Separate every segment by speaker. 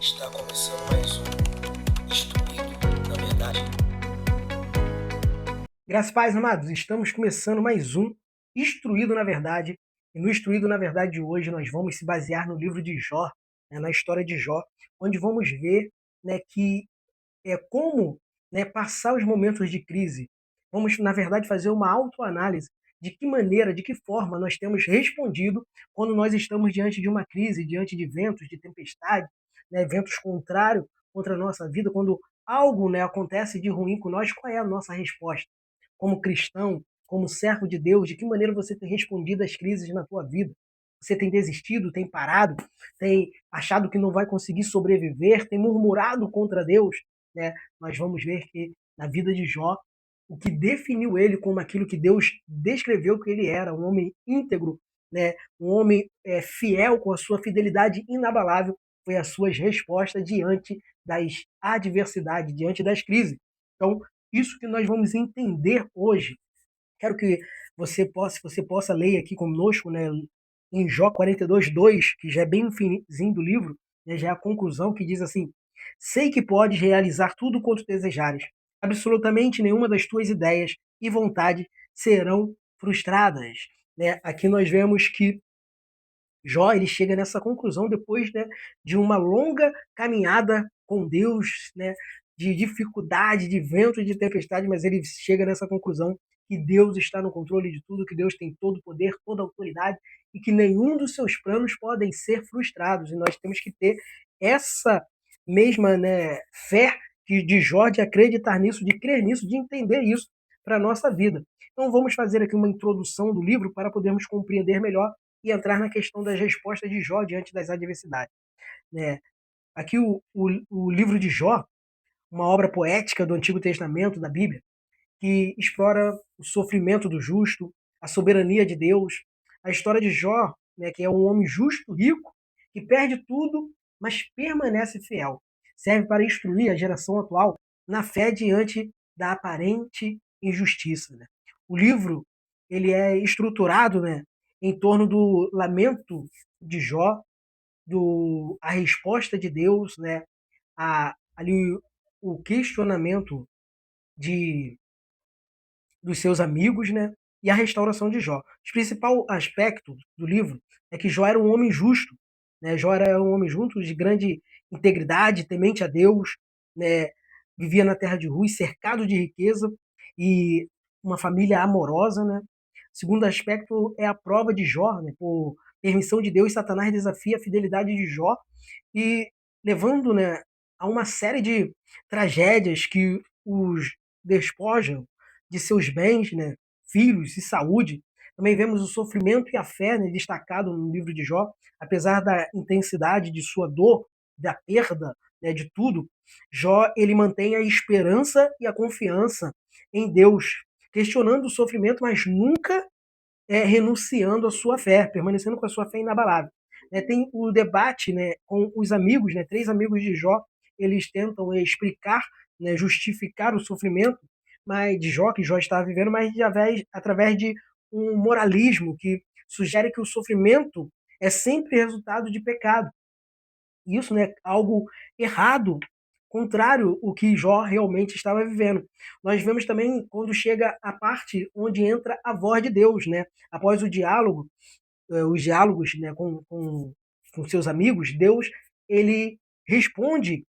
Speaker 1: Está começando mais um Instruído na Verdade.
Speaker 2: Graças a Paz, amados, estamos começando mais um Instruído na Verdade. E no Instruído na Verdade de hoje nós vamos se basear no livro de Jó, na história de Jó, onde vamos ver, que é como, passar os momentos de crise. Vamos, na verdade, fazer uma autoanálise de que maneira, de que forma nós temos respondido quando nós estamos diante de uma crise, diante de ventos, de tempestade, ventos contrários contra a nossa vida, quando algo, acontece de ruim com nós, qual é a nossa resposta? Como cristão, como servo de Deus, de que maneira você tem respondido às crises na tua vida? Você tem desistido, tem parado, tem achado que não vai conseguir sobreviver, tem murmurado contra Deus, nós vamos ver que na vida de Jó, o que definiu ele como aquilo que Deus descreveu que ele era, um homem íntegro, um homem fiel, com a sua fidelidade inabalável, foi as suas respostas diante das adversidades, diante das crises. Então, isso que nós vamos entender hoje. Quero que você possa ler aqui conosco, em Jó 42:2, que já é bem no finzinho do livro, já é a conclusão, que diz assim: sei que podes realizar tudo quanto desejares. Absolutamente nenhuma das tuas ideias e vontade serão frustradas. Aqui nós vemos que Jó ele chega nessa conclusão depois, de uma longa caminhada com Deus, de dificuldade, de vento, de tempestade, mas ele chega nessa conclusão que Deus está no controle de tudo, que Deus tem todo o poder, toda a autoridade e que nenhum dos seus planos podem ser frustrados. E nós temos que ter essa mesma, fé de Jó, de acreditar nisso, de crer nisso, de entender isso para a nossa vida. Então vamos fazer aqui uma introdução do livro para podermos compreender melhor e entrar na questão das respostas de Jó diante das adversidades. Né? Aqui o livro de Jó, uma obra poética do Antigo Testamento, da Bíblia, que explora o sofrimento do justo, a soberania de Deus, a história de Jó, que é um homem justo, rico, que perde tudo, mas permanece fiel. Serve para instruir a geração atual na fé diante da aparente injustiça. O livro ele é estruturado, em torno do lamento de Jó, a resposta de Deus, ali o questionamento de dos seus amigos, e a restauração de Jó. O principal aspecto do livro é que Jó era um homem justo, Jó era um homem justo, de grande integridade, temente a Deus, né? Vivia na terra de Uz, cercado de riqueza e uma família amorosa, né? O segundo aspecto é a prova de Jó, por permissão de Deus, Satanás desafia a fidelidade de Jó e levando, a uma série de tragédias que os despojam de seus bens, filhos e saúde. Também vemos o sofrimento e a fé, destacado no livro de Jó, apesar da intensidade de sua dor, da perda, de tudo. Jó ele mantém a esperança e a confiança em Deus, questionando o sofrimento, mas nunca renunciando à sua fé, permanecendo com a sua fé inabalável. Tem o debate, com os amigos, três amigos de Jó, eles tentam explicar, justificar o sofrimento de Jó, que Jó estava vivendo, mas através de um moralismo que sugere que o sofrimento é sempre resultado de pecado. Isso é algo errado, contrário ao que Jó realmente estava vivendo. Nós vemos também quando chega a parte onde entra a voz de Deus, após o diálogo, os diálogos, com seus amigos, Deus ele responde,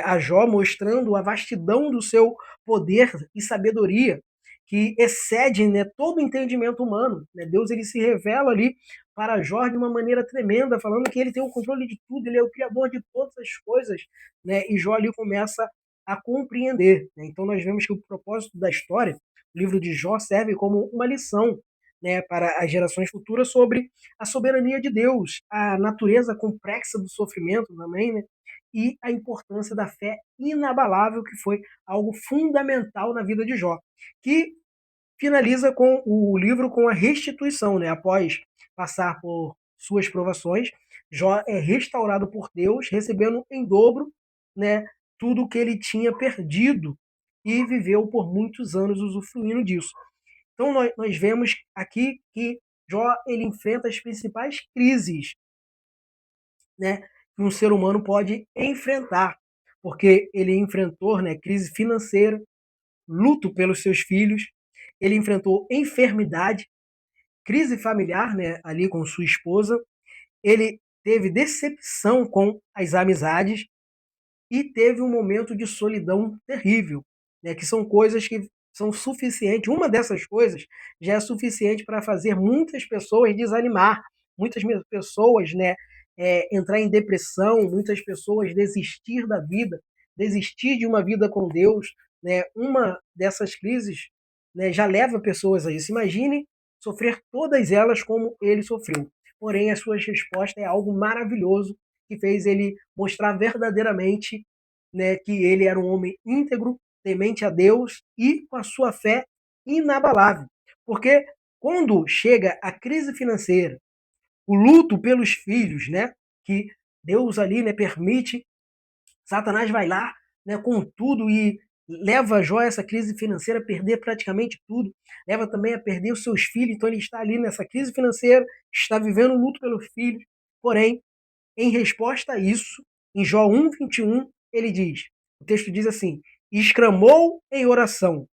Speaker 2: a Jó, mostrando a vastidão do seu poder e sabedoria, que excede, todo o entendimento humano. Deus ele se revela ali para Jó de uma maneira tremenda, falando que ele tem o controle de tudo, ele é o criador de todas as coisas, e Jó ali começa a compreender. Então nós vemos que o propósito da história, o livro de Jó, serve como uma lição, para as gerações futuras sobre a soberania de Deus, a natureza complexa do sofrimento também, e a importância da fé inabalável, que foi algo fundamental na vida de Jó, que finaliza com o livro com a restituição, após passar por suas provações, Jó é restaurado por Deus, recebendo em dobro, tudo o que ele tinha perdido e viveu por muitos anos usufruindo disso. Então nós vemos aqui que Jó ele enfrenta as principais crises, que um ser humano pode enfrentar, porque ele enfrentou, né, crise financeira, luto pelos seus filhos, ele enfrentou enfermidade, crise familiar, né, ali com sua esposa, ele teve decepção com as amizades e teve um momento de solidão terrível, né, que são coisas que são suficientes. Uma dessas coisas já é suficiente para fazer muitas pessoas desanimar, muitas pessoas, né, entrar em depressão, muitas pessoas desistir da vida, desistir de uma vida com Deus, né? Uma dessas crises, né, já leva pessoas a isso. Imagine sofrer todas elas como ele sofreu. Porém, a sua resposta é algo maravilhoso que fez ele mostrar verdadeiramente, né, que ele era um homem íntegro, temente a Deus e com a sua fé inabalável. Porque quando chega a crise financeira, o luto pelos filhos, né, que Deus ali, né, permite, Satanás vai lá, né, com tudo e leva Jó a essa crise financeira a perder praticamente tudo, leva também a perder os seus filhos, então ele está ali nessa crise financeira, está vivendo o luto pelos filhos, porém, em resposta a isso, em Jó 1:21, ele diz, o texto diz assim, exclamou em oração,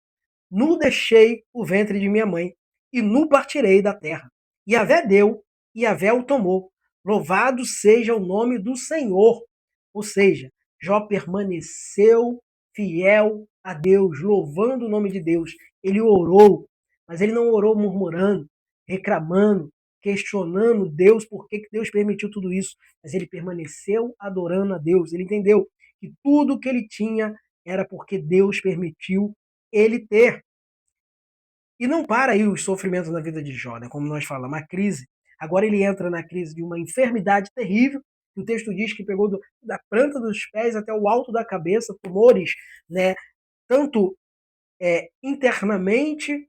Speaker 2: nu deixei o ventre de minha mãe, e nu partirei da terra. Yahvé deu, e Yahvé o tomou. Louvado seja o nome do Senhor. Ou seja, Jó permaneceu fiel a Deus, louvando o nome de Deus. Ele orou, mas ele não orou murmurando, reclamando, questionando Deus, por que Deus permitiu tudo isso. Mas ele permaneceu adorando a Deus. Ele entendeu que tudo que ele tinha era porque Deus permitiu ele ter. E não para aí os sofrimentos na vida de Jó, né? Como nós falamos, a crise. Agora ele entra na crise de uma enfermidade terrível, que o texto diz que pegou da planta dos pés até o alto da cabeça, tumores, né? Tanto internamente,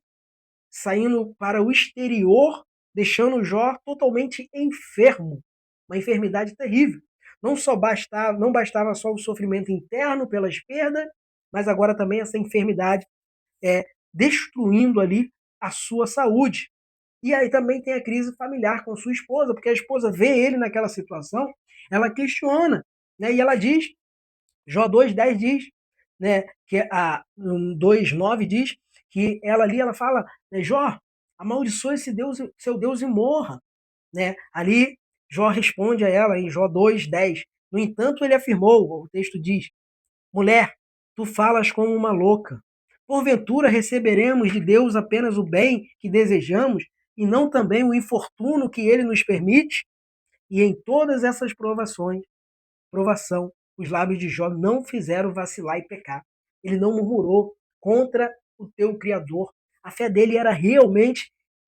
Speaker 2: saindo para o exterior, deixando Jó totalmente enfermo. Uma enfermidade terrível. Não bastava só o sofrimento interno pelas perdas, mas agora também essa enfermidade destruindo ali a sua saúde. E aí também tem a crise familiar com sua esposa, porque a esposa vê ele naquela situação, ela questiona, né? E ela diz, Jó 2:10 diz, né, que a 2:9 diz que ela ali ela fala, né, Jó, amaldiçoa esse Deus, seu Deus e morra, né? Ali Jó responde a ela em Jó 2:10. No entanto, ele afirmou, o texto diz: mulher, tu falas como uma louca. Porventura receberemos de Deus apenas o bem que desejamos e não também o infortúnio que ele nos permite? E em todas essas provação, os lábios de Jó não fizeram vacilar e pecar. Ele não murmurou contra o teu Criador. A fé dele era realmente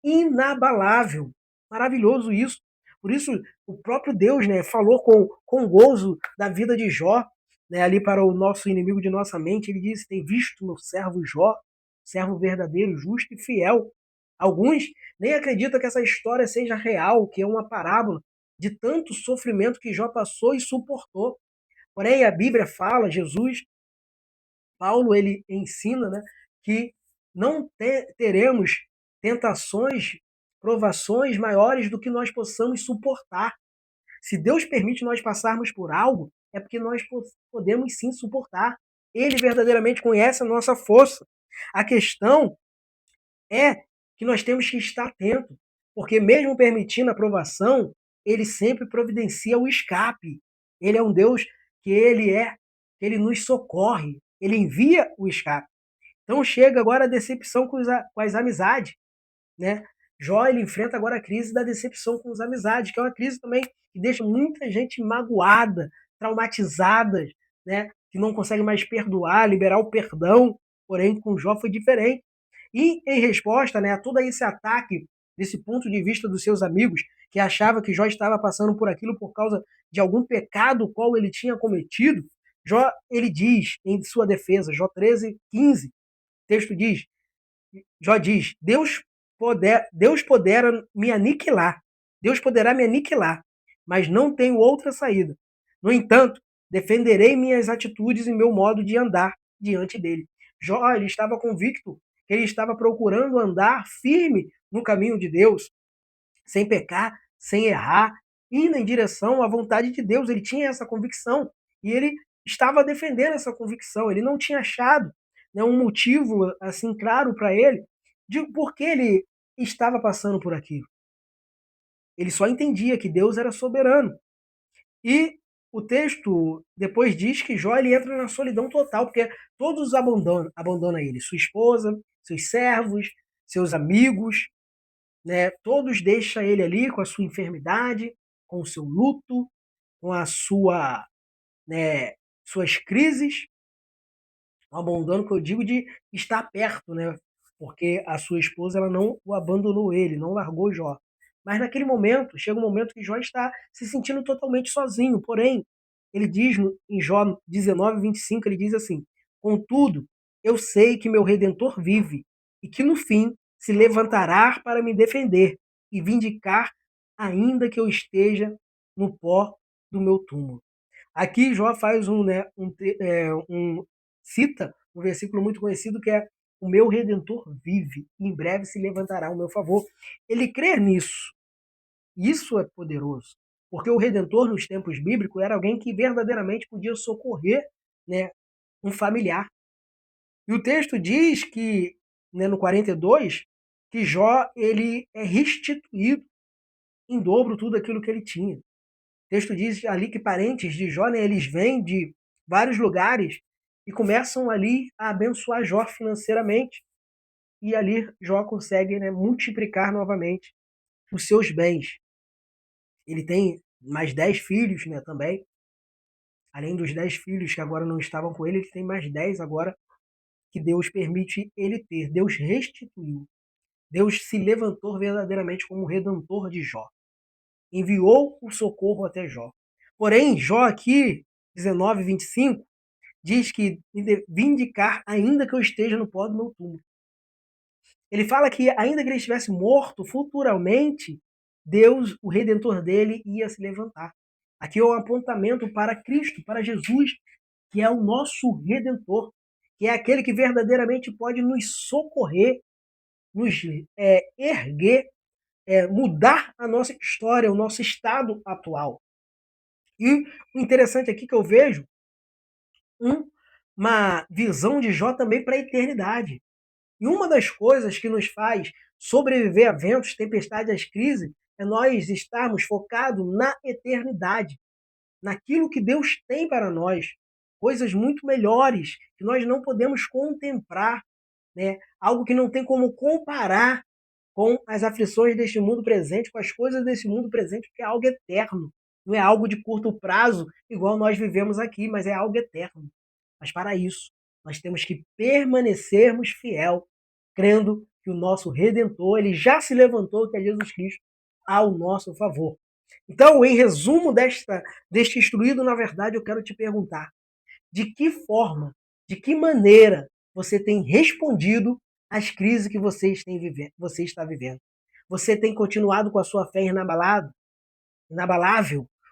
Speaker 2: inabalável. Maravilhoso isso. Por isso, o próprio Deus, né, falou com gozo da vida de Jó, né, ali para o nosso inimigo de nossa mente. Ele disse: tem visto meu servo Jó, servo verdadeiro, justo e fiel. Alguns nem acreditam que essa história seja real, que é uma parábola de tanto sofrimento que Jó passou e suportou. Porém, a Bíblia fala, Jesus, Paulo, ele ensina, né, que não teremos tentações, provações maiores do que nós possamos suportar. Se Deus permite nós passarmos por algo, é porque nós podemos sim suportar. Ele verdadeiramente conhece a nossa força. A questão é que nós temos que estar atento, porque mesmo permitindo a provação, ele sempre providencia o escape. Ele é um Deus que ele nos socorre, ele envia o escape. Então chega agora a decepção com as amizades, né? Jó, ele enfrenta agora a crise da decepção com as amizades, que é uma crise também que deixa muita gente magoada, traumatizada, né? Que não consegue mais perdoar, liberar o perdão. Porém, com Jó foi diferente. E em resposta, né, a todo esse ataque desse ponto de vista dos seus amigos, que achava que Jó estava passando por aquilo por causa de algum pecado qual ele tinha cometido, Jó, ele diz em sua defesa, Jó 13:15, o texto diz, Jó diz, Deus podera me aniquilar, Deus poderá me aniquilar, mas não tenho outra saída. No entanto, defenderei minhas atitudes e meu modo de andar diante dele. Jó, ele estava convicto que ele estava procurando andar firme no caminho de Deus, sem pecar, sem errar, indo em direção à vontade de Deus. Ele tinha essa convicção e ele estava defendendo essa convicção. Ele não tinha achado, né, um motivo assim claro para ele de por que ele estava passando por aquilo. Ele só entendia que Deus era soberano. E o texto depois diz que Jó ele entra na solidão total, porque todos abandonam ele, sua esposa, seus servos, seus amigos, né? Todos deixam ele ali com a sua enfermidade, com o seu luto, com a sua, né, suas crises, um abandono que eu digo de estar perto, né? Porque a sua esposa ela não o abandonou ele, não largou Jó. Mas naquele momento, chega um momento que Jó está se sentindo totalmente sozinho. Porém, ele diz em Jó 19:25, ele diz assim: Contudo, eu sei que meu Redentor vive e que no fim se levantará para me defender e vindicar, ainda que eu esteja no pó do meu túmulo. Aqui Jó faz cita um versículo muito conhecido que é: o meu Redentor vive e em breve se levantará ao meu favor. Ele crê nisso. Isso é poderoso, porque o Redentor nos tempos bíblicos era alguém que verdadeiramente podia socorrer, né, um familiar. E o texto diz que, né, no 42, que Jó ele é restituído em dobro tudo aquilo que ele tinha. O texto diz ali que parentes de Jó, né, eles vêm de vários lugares e começam ali a abençoar Jó financeiramente. E ali Jó consegue, né, multiplicar novamente os seus bens. Ele tem mais 10 filhos, né, também. Além dos 10 filhos que agora não estavam com ele, ele tem mais 10 agora que Deus permite ele ter. Deus restituiu. Deus se levantou verdadeiramente como redentor de Jó. Enviou o socorro até Jó. Porém, Jó aqui, 19:25, diz que vindicar ainda que eu esteja no pó do meu túmulo. Ele fala que ainda que ele estivesse morto, futuramente, Deus, o Redentor dele, ia se levantar. Aqui é um apontamento para Cristo, para Jesus, que é o nosso Redentor, que é aquele que verdadeiramente pode nos socorrer, nos erguer, mudar a nossa história, o nosso estado atual. E o interessante aqui que eu vejo uma visão de Jó também para a eternidade. E uma das coisas que nos faz sobreviver a ventos, tempestades, às crises, é nós estarmos focados na eternidade, naquilo que Deus tem para nós, coisas muito melhores que nós não podemos contemplar, né? Algo que não tem como comparar com as aflições deste mundo presente, com as coisas desse mundo presente, porque é algo eterno. Não é algo de curto prazo, igual nós vivemos aqui, mas é algo eterno. Mas para isso, nós temos que permanecermos fiel, crendo que o nosso Redentor, ele já se levantou, que é Jesus Cristo, ao nosso favor. Então, em resumo deste instruído, na verdade, eu quero te perguntar: de que forma, de que maneira você tem respondido às crises que você está vivendo? Você tem continuado com a sua fé inabalável?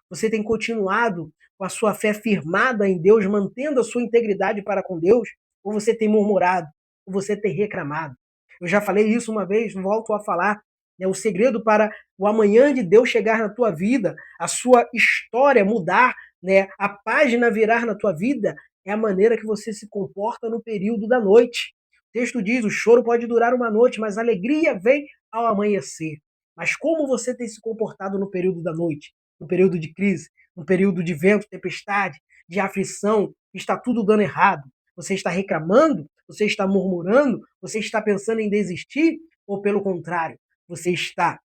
Speaker 2: Você tem continuado com a sua fé firmada em Deus, mantendo a sua integridade para com Deus? Ou você tem murmurado? Ou você tem reclamado? Eu já falei isso uma vez, volto a falar. O segredo para o amanhã de Deus chegar na tua vida, a sua história mudar, né, a página virar na tua vida, é a maneira que você se comporta no período da noite. O texto diz: o choro pode durar uma noite, mas a alegria vem ao amanhecer. Mas como você tem se comportado no período da noite, no período de crise, no período de vento, tempestade, de aflição, está tudo dando errado? Você está reclamando? Você está murmurando? Você está pensando em desistir? Ou pelo contrário, você está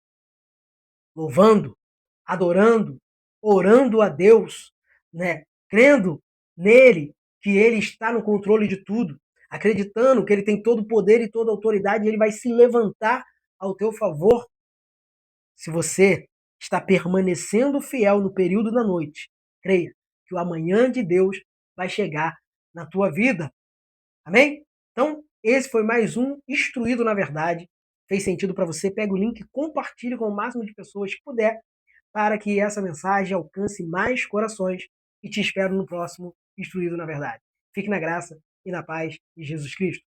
Speaker 2: louvando, adorando, orando a Deus, né? Crendo nele, que ele está no controle de tudo, acreditando que ele tem todo o poder e toda a autoridade e ele vai se levantar ao teu favor? Se você está permanecendo fiel no período da noite, creia que o amanhã de Deus vai chegar na tua vida. Amém? Então, esse foi mais um Instruído na Verdade. Fez sentido para você? Pega o link e compartilhe com o máximo de pessoas que puder, para que essa mensagem alcance mais corações. E te espero no próximo Instruído na Verdade. Fique na graça e na paz de Jesus Cristo.